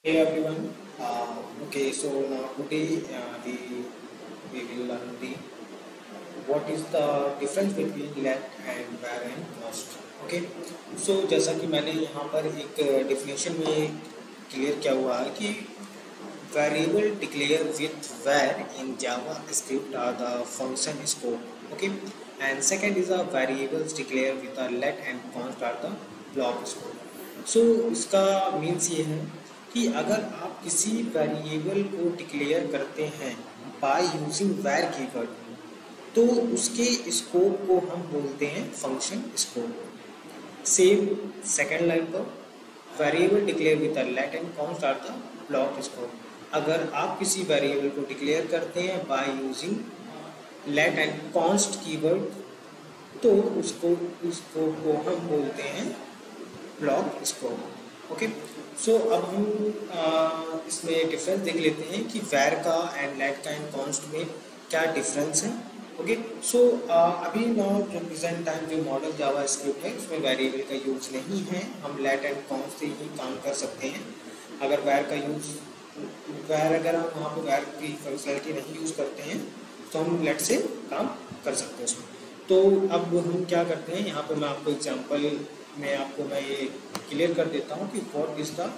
Hey everyone. Okay, so now today we will learn the what is the difference between let and var and cost. Okay, so जैसा कि मैंने यहाँ पर एक definition में clear किया हुआ है कि variable declared with var in JavaScript are the function scope. Okay, and second is a variables declared with a let and const are the block scope. So इसका मीन्स ये है कि अगर आप किसी वेरिएबल को डिक्लेयर करते हैं बाय यूजिंग var कीवर्ड तो उसके स्कोप को हम बोलते हैं function scope. Same second line पर variable declare with let and const are the block scope. अगर आप किसी वेरिएबल को डिक्लेयर करते हैं by using let and const keyword तो उसको को हम बोलते हैं ब्लॉक स्कोप। ओके, सो अब हम इसमें डिफरेंस देख लेते हैं कि वैर का एंड लेट का एंड कॉन्स्ट में क्या डिफरेंस है। ओके, सो अभी नाउ जो प्रेजेंट टाइम जो मॉडल जावा स्क्रिप्ट है उसमें वेरिएबल का यूज नहीं है, हम लेट एंड कॉन्स्ट से ही काम कर सकते हैं। अगर वैर अगर हम वहाँ पर वैर की फंक्शनलिटी नहीं यूज़ करते हैं तो हम लेट से काम कर सकते हैं उसमें। तो अब हम क्या करते हैं, यहाँ पे मैं आपको एग्जांपल में मैं ये क्लियर कर देता हूँ कि what is the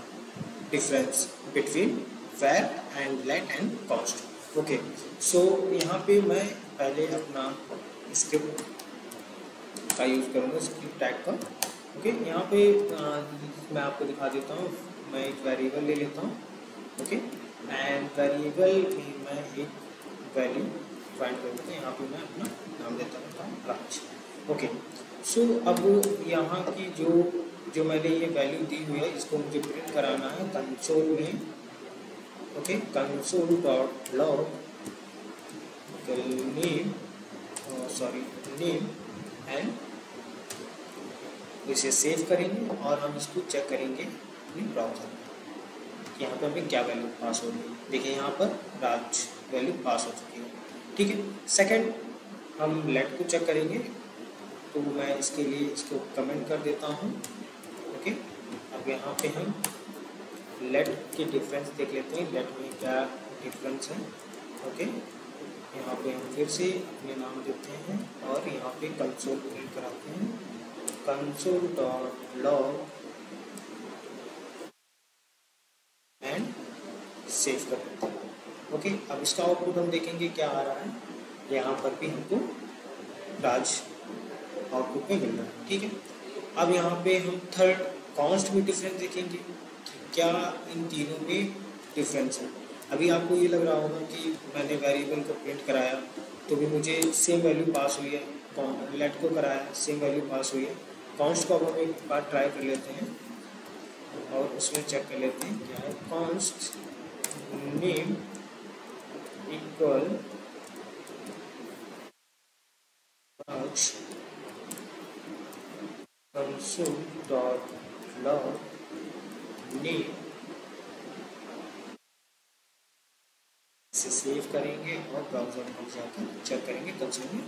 difference between var and let and const. Okay, so यहाँ पे मैं पहले अपना स्क्रिप्ट का यूज़ करूँगा, स्क्रिप्ट टैग का। ओके, यहाँ पे मैं आपको दिखा देता हूँ, मैं एक वेरिएबल ले लेता हूँ। ओके, एंड वेरिएबल में मैं एक वैल्यू फाइंड कर देता हूँ। यहाँ पे मैं अपना नाम देता हूँ राज। ओके, सो अब यहाँ की जो मैंने ये वैल्यू दी हुई है इसको मुझे प्रिंट कराना है कंसोल में। Okay, console dot log name and इसे सेव करेंगे और हम इसको चेक करेंगे अपने ब्राउज़र कि यहाँ पर हमें क्या वैल्यू पास हो रही है। देखिए यहाँ पर राज वैल्यू पास हो चुकी है। ठीक है, सेकंड हम लेट को चेक करेंगे तो मैं इसके लिए इसको कमेंट कर देता हूँ। ओके, अब यहाँ पे हम लेट के डिफरेंस देख लेते हैं, लेट में क्या डिफरेंस है। ओके, यहाँ पे हम फिर से अपने नाम देते हैं और यहाँ पे कंसोल प्रिंट कराते हैं, console dot log and save कर देते हैं। ओके, अब इसका आउटपुट हम देखेंगे क्या आ रहा है। यहाँ पर भी हमको राज आउटपुट में मिल रहा है। ठीक है, अब यहाँ पे हम थर्ड कॉन्स्ट में डिफरेंस देखेंगे क्या इन तीनों में डिफरेंस है। अभी आपको ये लग रहा होगा कि मैंने वेरिएबल को प्रिंट कराया तो भी मुझे सेम वैल्यू पास हुई है, लेट को कराया सेम वैल्यू पास हुई है। कॉन्स्ट को अब हम एक बार ट्राई कर लेते हैं और उसमें चेक कर लेते हैं क्या है। Const name equal console dot log name, इसे सेव करेंगे और ब्राउजर में जाकर चेक करेंगे कंसोल में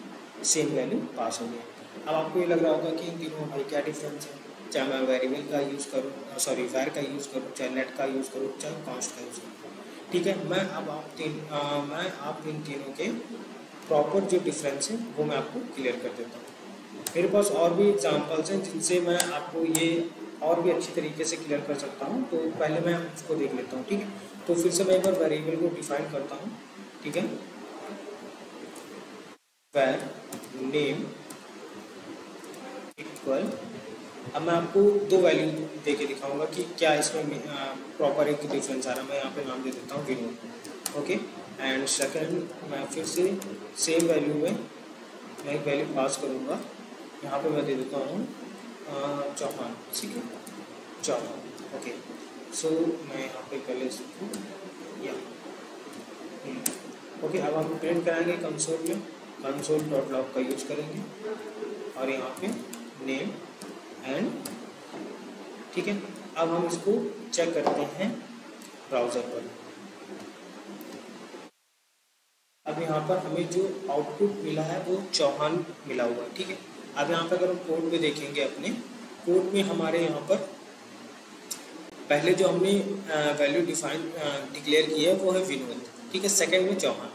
सेम वैल्यू पास हो गया। अब आपको ये लग रहा होगा कि इन तीनों में क्या डिफरेंस है, चाहे मैं वेरिएबल का यूज़ करूँ, वैर का यूज़ करूँ, चाहे लेट का यूज़ करूँ, चाहे कॉन्स्ट का यूज़ करूँ। ठीक है, मैं आप इन तीनों के प्रॉपर जो डिफरेंस है वो मैं आपको क्लियर कर देता हूँ। मेरे पास और भी एग्जांपल्स हैं जिनसे मैं आपको ये और भी अच्छी तरीके से क्लियर कर सकता हूँ, तो पहले मैं उसको देख लेता हूँ। ठीक है, तो फिर से मैं एक बार वेरिएबल को डिफाइन करता हूँ। ठीक है, वैर नेम इक्वल, अब मैं आपको दो वैल्यू दे के दिखाऊंगा कि क्या इसमें प्रॉपर एक डिफरेंस आ रहा है। मैं यहाँ पे नाम दे देता हूँ विनोद। ओके, एंड सेकेंड मैं फिर से सेम वैल्यू में मैं एक वैल्यू पास करूँगा, यहाँ पे मैं दे देता हूँ चौहान। ठीक है, चौहान। ओके, सो मैं यहाँ पे पहले इसको या ओके, अब हम प्रिंट कराएंगे कंसोल में, कंसोल डॉट लॉग का यूज करेंगे और यहाँ पे नेम एंड। ठीक है, अब हम इसको चेक करते हैं ब्राउज़र पर। अब यहाँ पर हमें जो आउटपुट मिला है वो चौहान मिला हुआ है। ठीक है, अब यहाँ पर अगर हम कोड में देखेंगे, अपने कोड में हमारे यहाँ पर पहले जो हमने वैल्यू डिक्लेयर की है वो है विनोद, ठीक है, सेकंड में चौहान।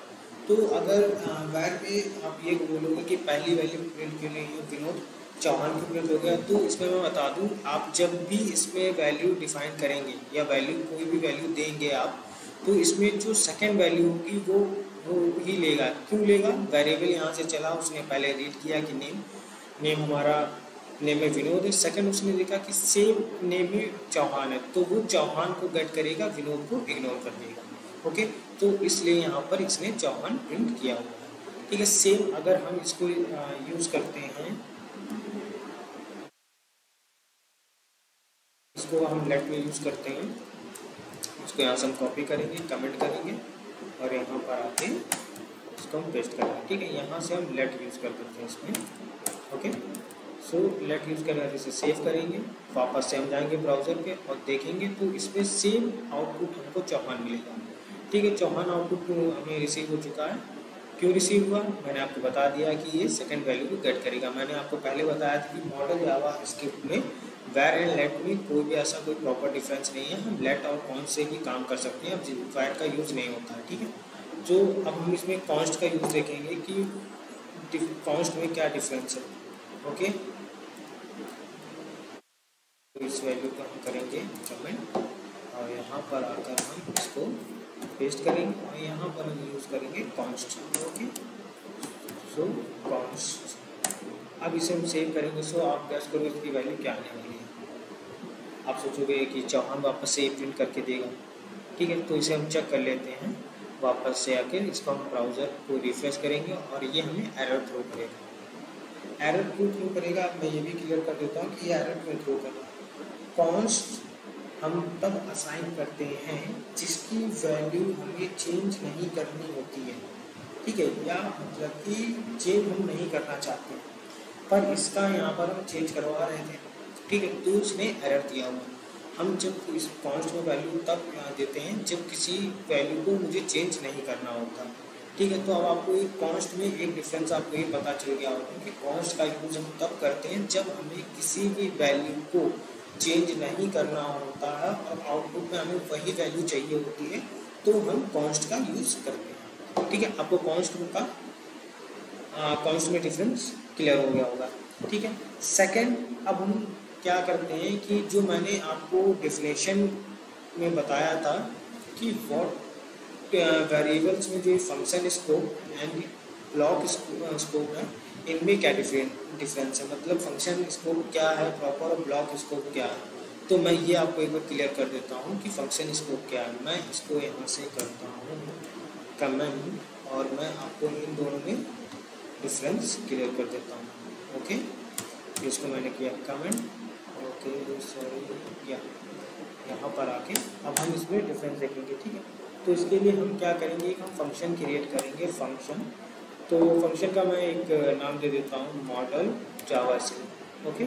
तो अगर वैर में आप ये बोलोगे कि पहली वैल्यू प्रिंट क्यों नहीं है विनोद, चौहान की प्रिंट हो गया, तो इसमें मैं बता दूं, आप जब भी इसमें वैल्यू डिफाइन करेंगे या वैल्यू कोई भी वैल्यू देंगे आप, तो इसमें जो सेकंड वैल्यू होगी वो ही लेगा। क्यों लेगा, वेरिएबल यहाँ से चला, उसने पहले रीड किया कि नेम हमारा नेम में विनोद है, सेकंड उसने देखा कि सेम नेम में चौहान है, तो वो चौहान को गेट करेगा, विनोद को इग्नोर कर देगा। ओके, तो इसलिए यहाँ पर इसने चौहान प्रिंट किया हुआ है, ठीक है। सेम अगर हम इसको यूज़ करते हैं, इसको हम लेट में यूज़ करते हैं, इसको यहाँ से हम कॉपी करेंगे, कमेंट करेंगे और यहाँ पर आके इसको हम पेस्ट करेंगे, ठीक है। यहाँ से हम लेट यूज़ कर देते हैं इसमें। ओके, सो लेट यूज़ करने इसे सेव करेंगे, वापस से हम जाएंगे ब्राउज़र पे और देखेंगे तो इसमें सेम आउटपुट हमको चौहान मिलेगा, ठीक है। चौहान आउटपुट हमें रिसीव हो चुका है। क्यों रिसीव हुआ, मैंने आपको बता दिया कि ये सेकंड वैल्यू को गेट करेगा। मैंने आपको पहले बताया था कि मॉडल जावा स्क्रिप्ट में वैर एंड लेट में कोई भी ऐसा कोई प्रॉपर डिफरेंस नहीं है, हम लेट और कॉन्स्ट से भी काम कर सकते हैं, अब वैर का यूज़ नहीं होता है, ठीक है। जो अब हम इसमें कॉन्स्ट का यूज़ देखेंगे कि कॉन्स्ट में क्या डिफरेंस है। ओके, तो इस वैल्यू को हम करेंगे कमेंट और यहाँ पर आकर हम इसको पेस्ट करेंगे और यहाँ पर हम यूज़ करेंगे कॉन्स्ट। ओके, सो कॉन्स्ट, अब इसे हम सेव करेंगे। सो आप गैस करो इसकी वैल्यू क्या आने वाली है। आप सोचोगे कि चौहान वापस से प्रिंट करके देगा, ठीक है। तो इसे हम चेक कर लेते हैं, वापस से आकर इसको हम ब्राउज़र को रिफ्रेश करेंगे और ये हमें एरर थ्रो करेगा। एरर क्यों थ्रो करेगा, मैं ये भी क्लियर कर देता हूँ कि एरर क्यों थ्रो करेगा। कॉन्स्ट हम तब असाइन करते हैं जिसकी वैल्यू हमें चेंज नहीं करनी होती है, ठीक है, या मतलब कि चेंज हम नहीं करना चाहते हैं, पर इसका यहाँ पर हम चेंज करवा रहे थे, ठीक है। तो उसने एरर दिया हुआ। हम जब इस कॉन्स्ट में वैल्यू तब देते हैं जब किसी वैल्यू को मुझे चेंज नहीं करना होता, ठीक है। तो अब आपको एक कॉन्स्ट में एक डिफरेंस आपको ये पता चल गया होगा कि कॉन्स्ट का यूज़ हम तब करते हैं जब हमें किसी भी वैल्यू को चेंज नहीं करना होता है और आउटपुट में हमें वही वैल्यू चाहिए होती है, तो हम कॉन्स्ट का यूज़ करते हैं, ठीक है। आपको कॉन्स्ट में डिफरेंस क्लियर हो गया होगा, ठीक है। सेकंड, अब हम क्या करते हैं कि जो मैंने आपको डेफिनेशन में बताया था कि व्हाट वेरिएबल्स में जो function scope and block scope है, इनमें क्या डिफरेंस है, मतलब फंक्शन स्कोप क्या है प्रॉपर और ब्लॉक स्कोप क्या है। तो मैं ये आपको एक बार क्लियर कर देता हूँ कि फंक्शन स्कोप क्या है। मैं इसको यहाँ से करता हूँ कमेंट और मैं आपको इन दोनों में डिफरेंस क्लियर कर देता हूँ। ओके, इसको मैंने किया कमेंट, ओके सॉरी, यहाँ पर आके अब हम इसमें डिफरेंस देखेंगे, ठीक है। तो इसके लिए हम क्या करेंगे, हम फंक्शन क्रिएट करेंगे, फंक्शन। तो फंक्शन का मैं एक नाम दे देता हूँ मॉडल जावा स्क्रिप्ट। ओके,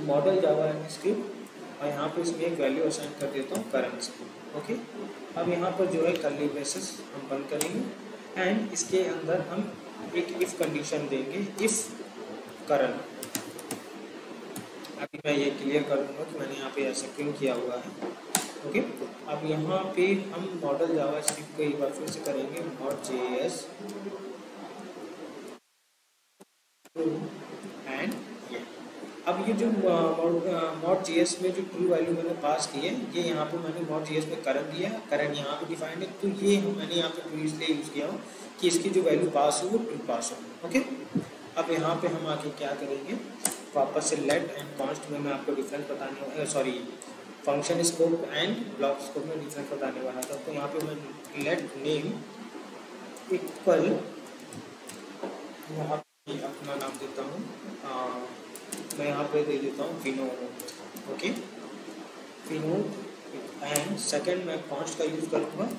मॉडल जावा स्क्रिप्ट और यहाँ पे इसमें एक वैल्यू असाइन कर देता हूँ करेंसी। ओके, अब यहाँ पर जो है कर्ली ब्रेसेस हम बंद करेंगे एंड इसके अंदर हम एक इफ कंडीशन देंगे, इफ करंट। अभी मैं ये क्लियर कर दूंगा कि मैंने यहाँ पे ऐसा क्यों किया हुआ है। ओके, अब यहाँ पे हम मॉडल जावा स्क्रिप्ट को एक बार फिर से करेंगे, Node.js एंड अब ये जो Node.js में जो ट्रू वैल्यू मैंने पास की है, ये यहाँ पे मैंने Node.js में करंट दिया है, करंट यहाँ पे डिफाइंड है, तो ये मैंने यहाँ पे ट्रू इसलिए यूज़ किया हूँ कि इसकी जो वैल्यू पास हो वो ट्रू पास हो। ओके, अब यहाँ पे हम आके क्या करेंगे, वापस से लेट एंड कॉन्स्ट में मैं आपको डिफरेंस बताने, sorry function scope and block scope में डिफरेंस बताने वाला था। तो यहाँ पे मैं लेट नेम इक्वल, यहाँ पे अपना नाम देता हूँ, मैं यहाँ पे दे देता हूँ Vinod. Okay, Vinod and second मैं कॉन्स्ट का यूज़ करूँगा,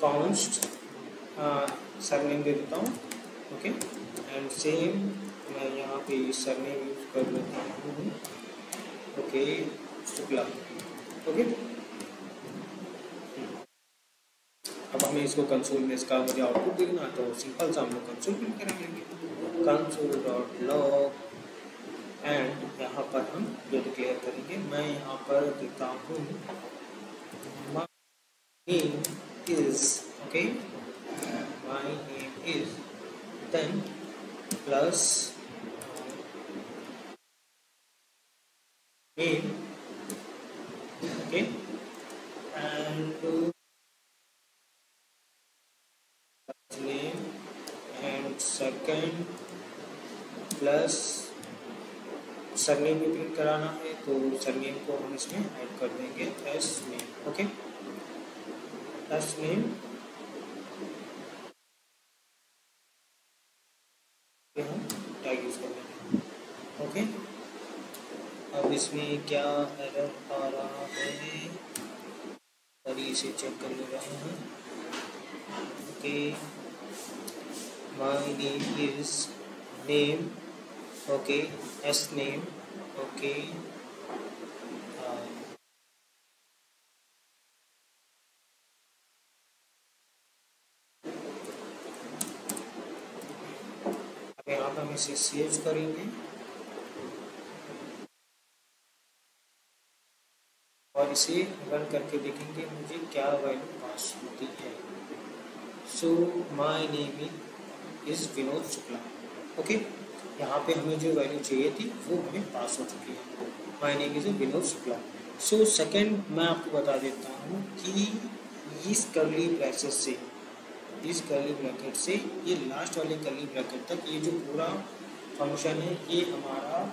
कॉन्स्ट सरनेम दे देता हूँ। ओके, एंड सेम मैं यहाँ पे सरनेम यूज़ कर लेता हूँ, ओके शुक्ला। ओके, अब हमें इसको कंसोल में इसका मुझे आउटपुट देखना, तो सिंपल सा हम लोग कंसोल प्रिंट करेंगे, कंसोल डॉट लॉग एंड यहाँ पर हम जो डिक्लेयर करेंगे, मैं यहाँ पर देता हूँ my name is, okay, my name is, then plus name, okay, and name and second plus surname भी प्रिंट कराना है तो सरनेम को हम इसमें ऐड कर देंगे S name, okay, S name हम टैग यूज कर लेंगे, ओके। अब इसमें क्या एरर आ रहा है और इसे चेक कर ले रहे हैं, okay, my name is name, okay, S name, okay, अब यहाँ पर हम इसे सेव करेंगे और इसे रन करके देखेंगे मुझे क्या वैल्यू पास होती है। So my name is Vinod Shukla, okay, यहाँ पे हमें जो वैल्यू चाहिए थी वो हमें पास हो चुकी है, my name is Vinod Shukla. So second मैं आपको बता देता हूँ कि इस कर्ली ब्रैकेट से, इस कर्ली ब्रैकेट से ये लास्ट वाले कर्ली ब्रैकेट तक ये जो पूरा फंक्शन है ये हमारा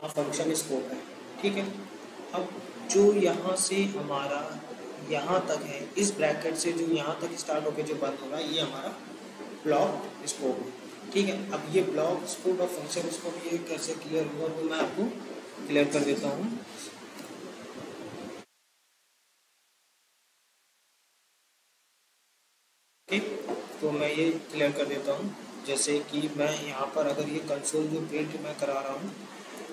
फंक्शन स्कोप है, ठीक है। अब जो यहाँ से हमारा यहाँ तक है, इस ब्रैकेट से जो यहाँ तक स्टार्ट होकर जो बंद हो रहा है ये हमारा ब्लॉक स्कोप है, ठीक है। अब ये ब्लॉक स्कोप और फंक्शन स्कोप ये कैसे क्लियर हुआ तो मैं आपको क्लियर कर देता हूँ। ठीक, तो मैं ये क्लियर कर देता हूँ। जैसे कि मैं यहाँ पर अगर ये कंसोल जो प्रिंट मैं करा रहा हूँ,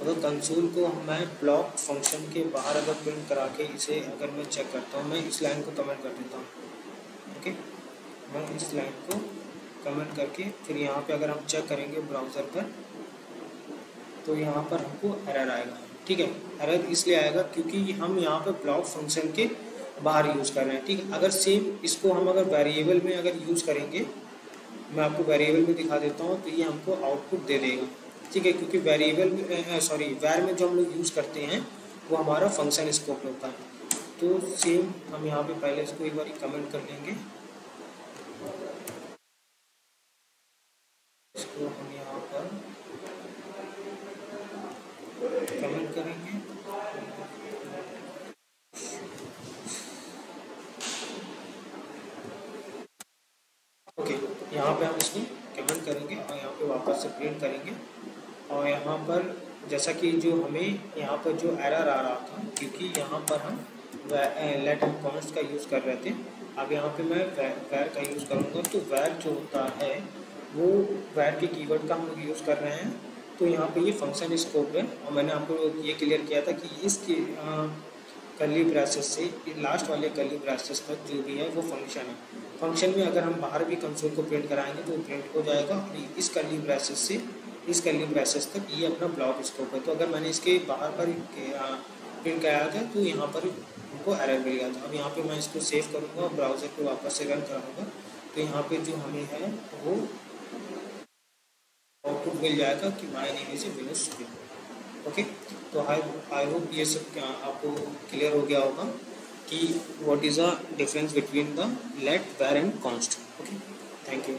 अगर कंसोल को मैं ब्लॉक फंक्शन के बाहर अगर प्रिंट करा के इसे अगर मैं चेक करता हूँ, मैं इस लाइन को कमेंट कर देता हूँ, ओके, मैं इस लाइन को कमेंट करके फिर यहाँ पे अगर हम चेक करेंगे ब्राउज़र पर तो यहाँ पर हमको एरर आएगा, ठीक है। एरर इसलिए आएगा क्योंकि हम यहाँ पर ब्लॉक फंक्शन के बाहर यूज़ कर रहे हैं, ठीक है। अगर सेम इसको हम अगर वेरिएबल में अगर यूज़ करेंगे, मैं आपको वेरिएबल में दिखा देता हूँ, तो ये हमको आउटपुट दे देगा, ठीक है, क्योंकि वेरिएबल में सॉरी वैर में जो हम लोग यूज़ करते हैं वो हमारा फंक्शन स्कोप होता है। तो सेम हम यहाँ पे पहले इसको एक बार कमेंट कर लेंगे, इसको हम यहाँ पर कमेंट करेंगे, ओके, यहाँ पे हम इसको कमेंट करेंगे और यहाँ पे वापस से प्रिंट करेंगे। और यहाँ पर जैसा कि जो हमें यहाँ पर जो एरर आ रहा था, क्योंकि यहाँ पर हम लेट एंड कॉन्स्ट का यूज़ कर रहे थे, अब यहाँ पे मैं वैर का यूज़ करूँगा। तो वैर जो होता है वो वैर के कीवर्ड का हम लोग यूज़ कर रहे हैं, तो यहाँ पे ये फंक्शन स्कोप है। और मैंने आपको ये क्लियर किया था कि इसकी कर्ली ब्रैसेस से लास्ट वाले कर्ली ब्रैसेस तक जो भी है वो फंक्शन है। फंक्शन में अगर हम बाहर भी कंसोल को प्रिंट कराएंगे तो प्रिंट हो जाएगा, और इस कर्ली ब्रैसेस से इस कर्ली ब्रैसेस तक ये अपना ब्लॉक स्कोप है। तो अगर मैंने इसके बाहर पर प्रिंट कराया था तो यहाँ पर हमको एरर मिल गया था। अब यहाँ पे मैं इसको सेव करूँगा और ब्राउज़र को वापस से रन कराऊँगा, तो यहाँ पे जो हमें है वो आउटपुट मिल जाएगा कि my name is Vinod Shukla, okay. तो आई होप ये सब आपको क्लियर हो गया होगा कि what is the difference between the let var and const, okay. Thank you.